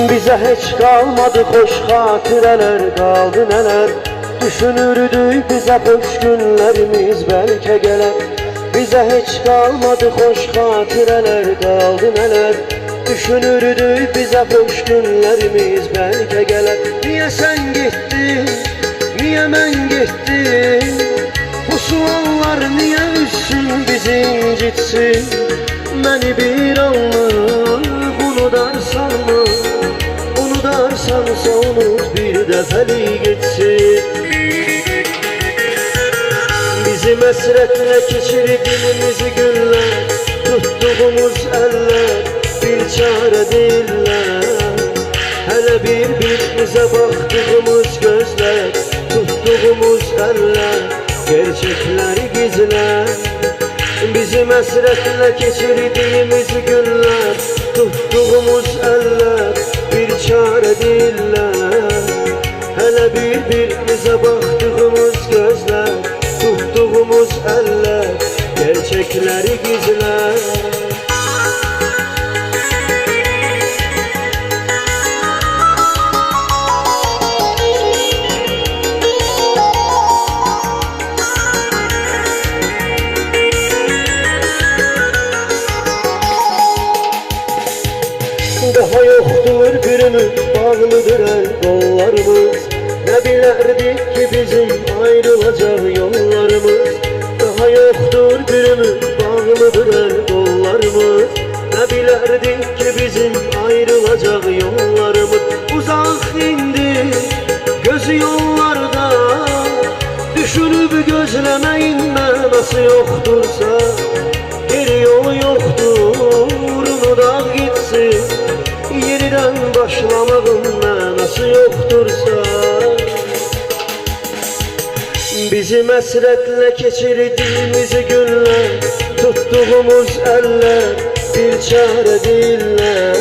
Bizə heç qalmadı xoş xatirələr, qaldı nələr. Düşünürdük bizə xoş günlərimiz bəlkə gələr. Bizə heç qalmadı xoş xatirələr, qaldı nələr. Düşünürdük bizə xoş günlərimiz bəlkə gələr. Niyə sən getdin, niyə mən getdim? Bu suallar niyə üstün bizi incitsin? Məni bir anlıq unudarsanmı? Unudarsansa unut, bir dəfəlik geçsin. Bizim əsrətlə keçirdiyimiz günlər, tutduğumuz əllər bir çarə deyirlər. Hələ bir-birimizə baxdığımız gözlər, tutduğumuz əllər gerçəkləri gizlər. Bizim əsrətlə keçirdiyimiz günlər, tutduğumuz əllər bir çarə deyirlər. Hələ bir-birimizə baxdığımız gözlər, tutduğumuz əllər gerçəkləri gizlər. Daha yoktur günümüz, bağlıdır el kollarımız. Ne bilerdik ki bizim ayrılacak yollarımız. Daha yoktur günümüz, bağlıdır el kollarımız. Ne bilerdik ki bizim ayrılacak yollarımız. Uzak indi gözü yollarda, düşünüp gözlemeyin mənası yoktursa. Geri yol yoktur, unudaq gitsin. Yeniden başlamağın mənası yoktursa. Bizim əsrətlə keçirdiyimiz günlər, tutduğumuz əllər bir çarə deyirlər.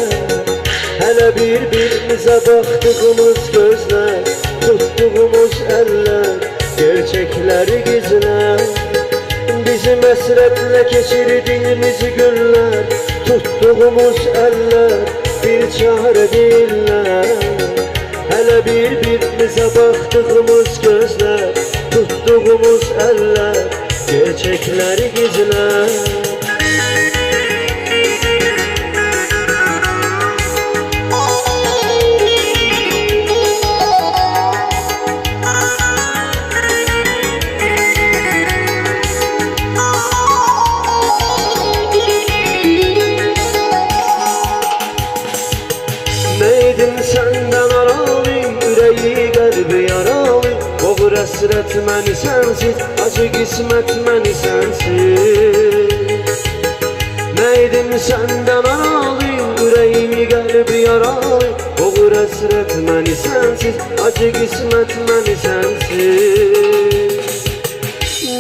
Hələ bir-birimizə baxdığımız gözlər, tutduğumuz əllər gerçəkləri gizlər. Bizim əsrətlə keçirdiyimiz günlər, tutduğumuz əllər bir çare deyirlər. Hələ bir-birimizə baxdığımız gözlər, tutduğumuz əllər gerçəkləri gizlər. Neydim səndən aralıyım, ürəyi qəlbi yaralıyım. Boğur əsrət məni sənsiz, acı qismət məni sənsiz. Neydim səndən aralıyım, ürəyimi qəlbi yaralıyım. Boğur əsrət məni sənsiz, acı qismət məni sənsiz.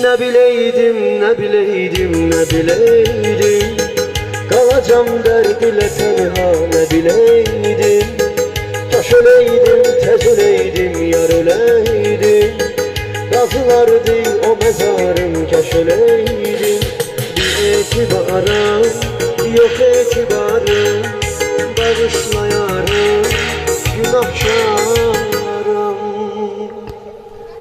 Nə biləydim, nə biləydim, nə biləydim, qalacam dərd ilə tənha, nə biləydim. Taş öləydim, tez öləydim, yar öləydim. Razılardı o məzarım, kəş öləydim. Bir etibarım, yox etibarım, bağışla